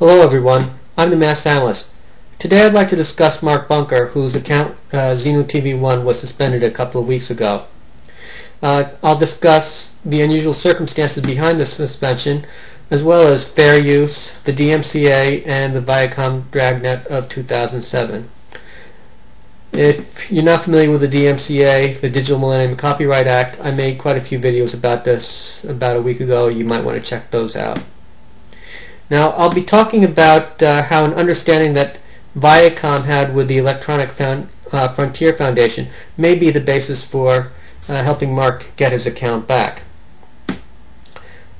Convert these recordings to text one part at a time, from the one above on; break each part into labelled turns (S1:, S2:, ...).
S1: Hello everyone, I'm the Mass Analyst. Today I'd like to discuss Mark Bunker, whose account Xenutv1 was suspended a couple of weeks ago. I'll discuss the unusual circumstances behind the suspension, as well as fair use, the DMCA, and the Viacom dragnet of 2007. If you're not familiar with the DMCA, the Digital Millennium Copyright Act, I made quite a few videos about this about a week ago. You might want to check those out. Now, I'll be talking about how an understanding that Viacom had with the Electronic Frontier Foundation may be the basis for helping Mark get his account back.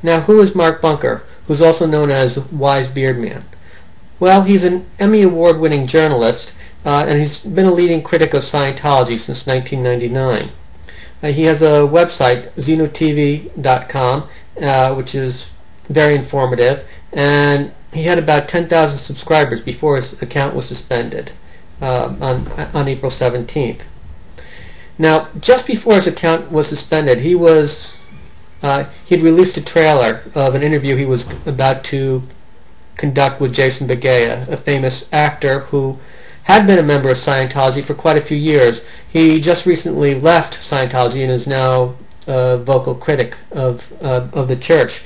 S1: Now, who is Mark Bunker, who's also known as Wise Beard Man? Well, he's an Emmy Award-winning journalist, and he's been a leading critic of Scientology since 1999. He has a website, Xenutv.com, which is very informative, and he had about 10,000 subscribers before his account was suspended on April 17th. Now, just before his account was suspended, he'd released a trailer of an interview he was about to conduct with Jason Beghe, a famous actor who had been a member of Scientology for quite a few years. He just recently left Scientology and is now a vocal critic of the church.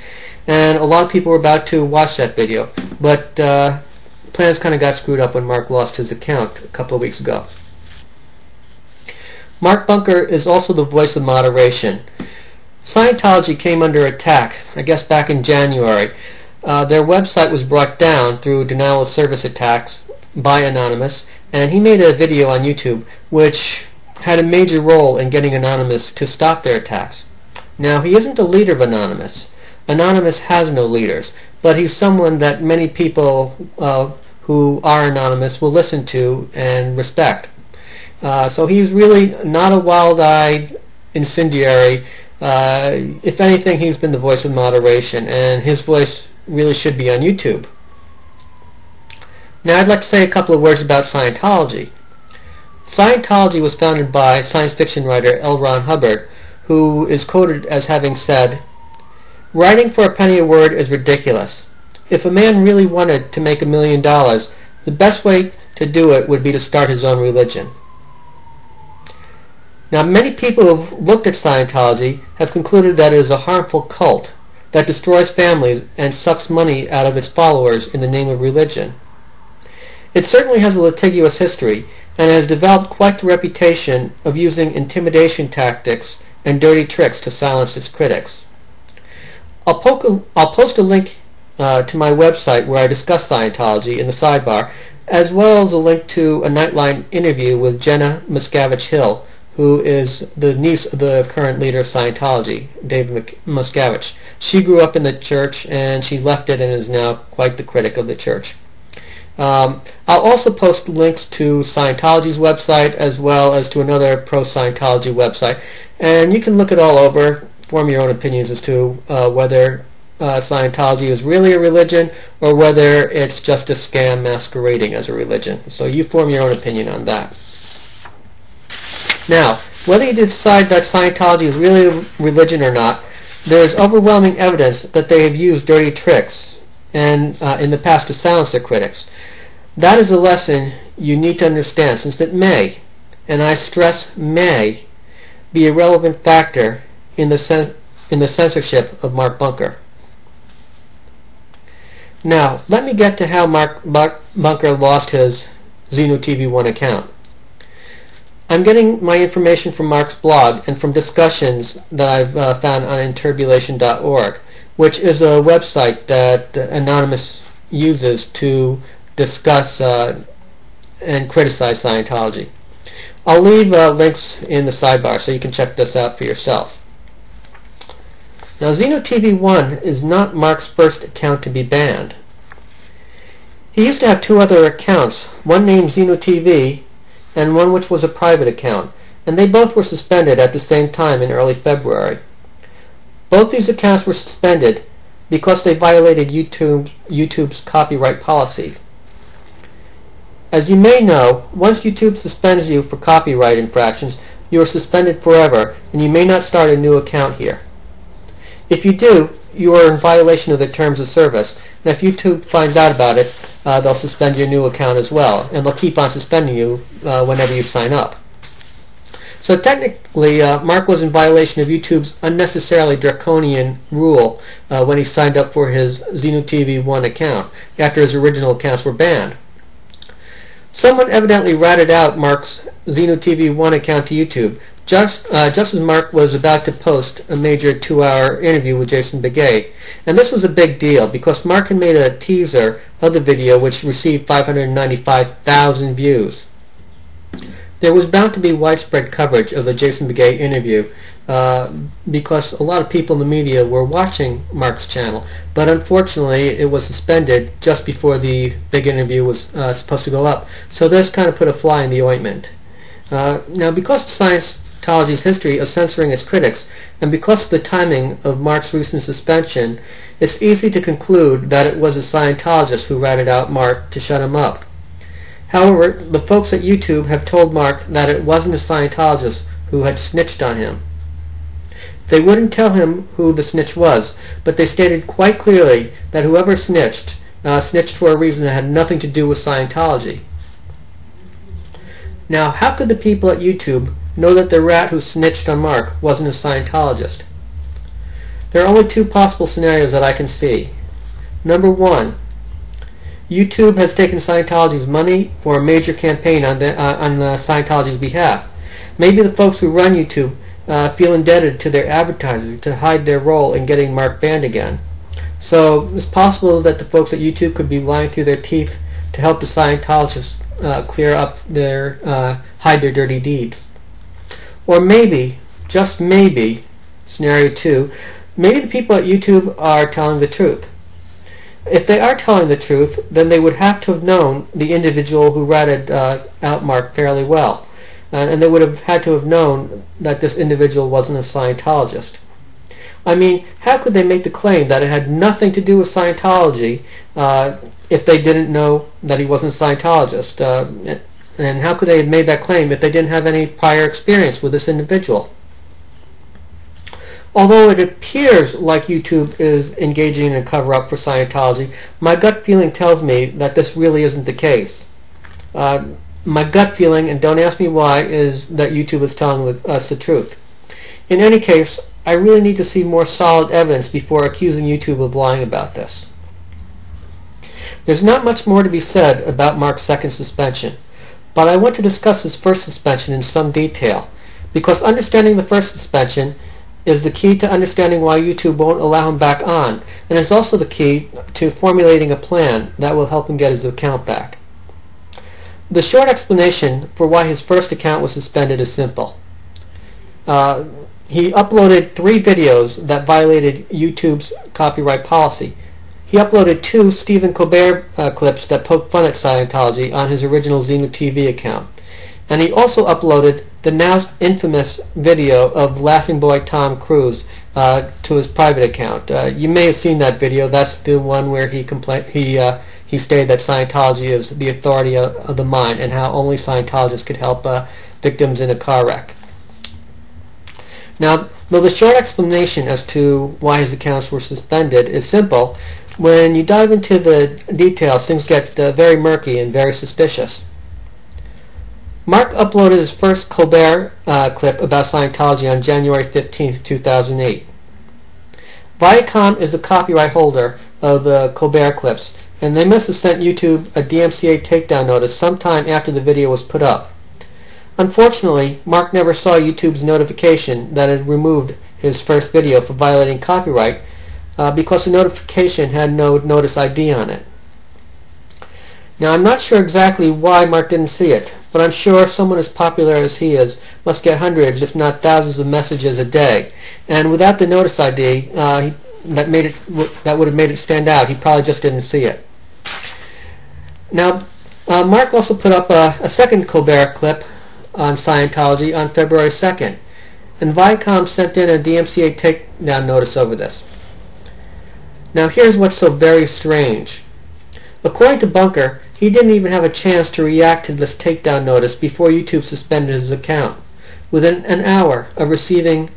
S1: And a lot of people were about to watch that video, but plans kind of got screwed up when Mark lost his account a couple of weeks ago. Mark Bunker is also the voice of moderation. Scientology came under attack, I guess back in January. Their website was brought down through denial of service attacks by Anonymous, and he made a video on YouTube which had a major role in getting Anonymous to stop their attacks. Now, he isn't the leader of Anonymous. Anonymous has no leaders, but he's someone that many people who are anonymous will listen to and respect. So he's really not a wild-eyed incendiary. If anything, he's been the voice of moderation, and his voice really should be on YouTube. Now I'd like to say a couple of words about Scientology. Scientology was founded by science fiction writer L. Ron Hubbard, who is quoted as having said, "Writing for a penny a word is ridiculous. If a man really wanted to make $1 million, the best way to do it would be to start his own religion." Now, many people who have looked at Scientology have concluded that it is a harmful cult that destroys families and sucks money out of its followers in the name of religion. It certainly has a litigious history and has developed quite the reputation of using intimidation tactics and dirty tricks to silence its critics. I'll post a link to my website where I discuss Scientology in the sidebar, as well as a link to a Nightline interview with Jenna Miscavige-Hill, who is the niece of the current leader of Scientology, David Miscavige. She grew up in the church, and she left it and is now quite the critic of the church. I'll also post links to Scientology's website as well as to another pro-Scientology website, and you can look it all over, form your own opinions as to whether Scientology is really a religion or whether it's just a scam masquerading as a religion. So you form your own opinion on that. Now, whether you decide that Scientology is really a religion or not, there is overwhelming evidence that they have used dirty tricks and in the past to silence their critics. That is a lesson you need to understand, since it may, and I stress may, be a relevant factor in the censorship of Mark Bunker. Now, let me get to how Mark Bunker lost his Xenutv1 account. I'm getting my information from Mark's blog and from discussions that I've found on interbulation.org, which is a website that Anonymous uses to discuss and criticize Scientology. I'll leave links in the sidebar so you can check this out for yourself. Now, Xenutv1 is not Mark's first account to be banned. He used to have two other accounts, one named Xenutv and one which was a private account, and they both were suspended at the same time in early February. Both these accounts were suspended because they violated YouTube's copyright policy. As you may know, once YouTube suspends you for copyright infractions, you are suspended forever, and you may not start a new account here. If you do, you are in violation of their terms of service. And if YouTube finds out about it, they'll suspend your new account as well, and they'll keep on suspending you whenever you sign up. So technically, Mark was in violation of YouTube's unnecessarily draconian rule when he signed up for his Xenutv 1 account, after his original accounts were banned. Someone evidently ratted out Mark's Xenutv 1 account to YouTube, just as Mark was about to post a major 2-hour interview with Jason Beghe. And this was a big deal, because Mark had made a teaser of the video which received 595,000 views. There was bound to be widespread coverage of the Jason Beghe interview because a lot of people in the media were watching Mark's channel, but unfortunately it was suspended just before the big interview was supposed to go up. So this kind of put a fly in the ointment. Now, because of Scientology's history of censoring its critics, and because of the timing of Mark's recent suspension, it's easy to conclude that it was a Scientologist who ratted out Mark to shut him up. However, the folks at YouTube have told Mark that it wasn't a Scientologist who had snitched on him. They wouldn't tell him who the snitch was, but they stated quite clearly that whoever snitched, snitched for a reason that had nothing to do with Scientology. Now, how could the people at YouTube know that the rat who snitched on Mark wasn't a Scientologist? There are only two possible scenarios that I can see. Number one, YouTube has taken Scientology's money for a major campaign on Scientology's behalf. Maybe the folks who run YouTube feel indebted to their advertisers to hide their role in getting Mark banned again. So it's possible that the folks at YouTube could be lying through their teeth to help the Scientologists clear up hide their dirty deeds. Or maybe, just maybe, scenario two, maybe the people at YouTube are telling the truth. If they are telling the truth, then they would have to have known the individual who ratted out Mark fairly well. And they would have had to have known that this individual wasn't a Scientologist. I mean, how could they make the claim that it had nothing to do with Scientology if they didn't know that he wasn't a Scientologist? And how could they have made that claim if they didn't have any prior experience with this individual? Although it appears like YouTube is engaging in a cover-up for Scientology, my gut feeling tells me that this really isn't the case. My gut feeling, and don't ask me why, is that YouTube is telling us the truth. In any case, I really need to see more solid evidence before accusing YouTube of lying about this. There's not much more to be said about Mark's second suspension, but I want to discuss his first suspension in some detail, because understanding the first suspension is the key to understanding why YouTube won't allow him back on, and it's also the key to formulating a plan that will help him get his account back. The short explanation for why his first account was suspended is simple. He uploaded 3 videos that violated YouTube's copyright policy. He uploaded 2 Stephen Colbert clips that poked fun at Scientology on his original Xenutv account. And he also uploaded the now infamous video of Laughing Boy Tom Cruise to his private account. You may have seen that video. That's the one where he stated that Scientology is the authority of the mind and how only Scientologists could help victims in a car wreck. Now, though the short explanation as to why his accounts were suspended is simple, when you dive into the details, things get very murky and very suspicious. Mark uploaded his first Colbert clip about Scientology on January 15, 2008. Viacom is the copyright holder of the Colbert clips, and they must have sent YouTube a DMCA takedown notice sometime after the video was put up. Unfortunately, Mark never saw YouTube's notification that it had removed his first video for violating copyright because the notification had no notice ID on it. Now, I'm not sure exactly why Mark didn't see it, but I'm sure someone as popular as he is must get hundreds, if not thousands, of messages a day. And without the notice ID that would have made it stand out, he probably just didn't see it. Now, Mark also put up a second Colbert clip on Scientology on February 2nd, and Viacom sent in a DMCA takedown notice over this. Now, here's what's so very strange. According to Bunker, he didn't even have a chance to react to this takedown notice before YouTube suspended his account. Within an hour of receiving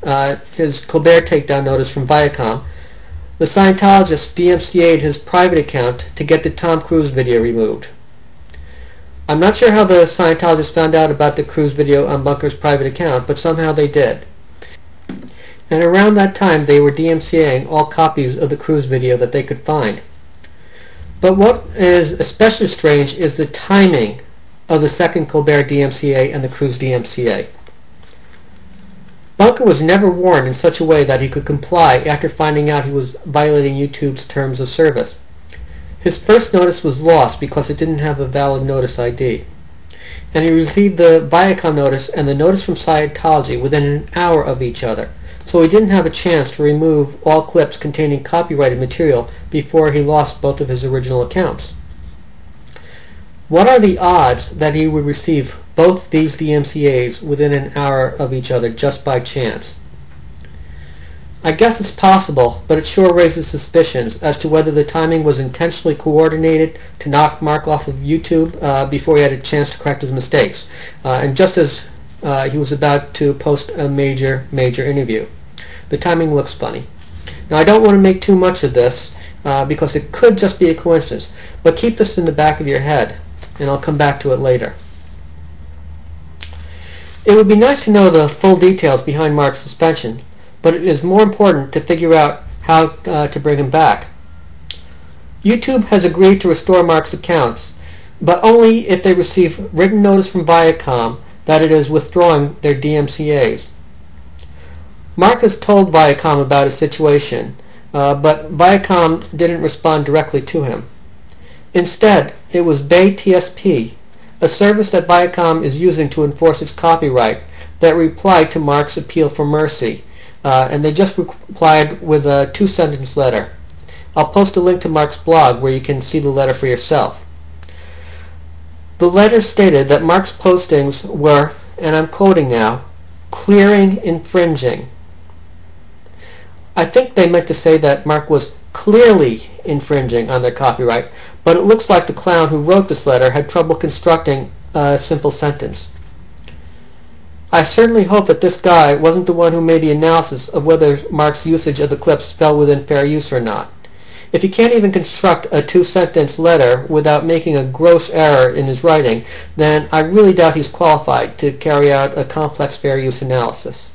S1: his Colbert takedown notice from Viacom, the Scientologist DMCA'd his private account to get the Tom Cruise video removed. I'm not sure how the Scientologists found out about the Cruise video on Bunker's private account, but somehow they did. And around that time they were DMCAing all copies of the Cruise video that they could find. But what is especially strange is the timing of the second Colbert DMCA and the Cruise DMCA. Bunker was never warned in such a way that he could comply after finding out he was violating YouTube's terms of service. His first notice was lost because it didn't have a valid notice ID. And he received the Viacom notice and the notice from Scientology within an hour of each other, so he didn't have a chance to remove all clips containing copyrighted material before he lost both of his original accounts. What are the odds that he would receive both these DMCAs within an hour of each other just by chance? I guess it's possible, but it sure raises suspicions as to whether the timing was intentionally coordinated to knock Mark off of YouTube before he had a chance to correct his mistakes, and just as he was about to post a major interview. The timing looks funny. Now, I don't want to make too much of this because it could just be a coincidence, but keep this in the back of your head, and I'll come back to it later. It would be nice to know the full details behind Mark's suspension, but it is more important to figure out how to bring him back. YouTube has agreed to restore Mark's accounts, but only if they receive written notice from Viacom that it is withdrawing their DMCAs. Mark has told Viacom about his situation, but Viacom didn't respond directly to him. Instead, it was Beghe TSP, a service that Viacom is using to enforce its copyright, that replied to Mark's appeal for mercy, and they just replied with a 2-sentence letter. I'll post a link to Mark's blog where you can see the letter for yourself. The letter stated that Mark's postings were, and I'm quoting now, clearing infringing. I think they meant to say that Mark was clearly infringing on their copyright, but it looks like the clown who wrote this letter had trouble constructing a simple sentence. I certainly hope that this guy wasn't the one who made the analysis of whether Mark's usage of the clips fell within fair use or not. If he can't even construct a 2-sentence letter without making a gross error in his writing, then I really doubt he's qualified to carry out a complex fair use analysis.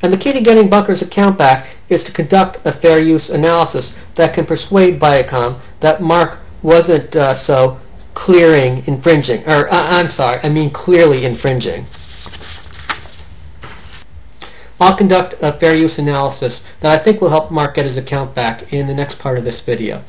S1: And the key to getting Bunker's account back is to conduct a fair use analysis that can persuade Viacom that Mark wasn't so clearly infringing. I'll conduct a fair use analysis that I think will help Mark get his account back in the next part of this video.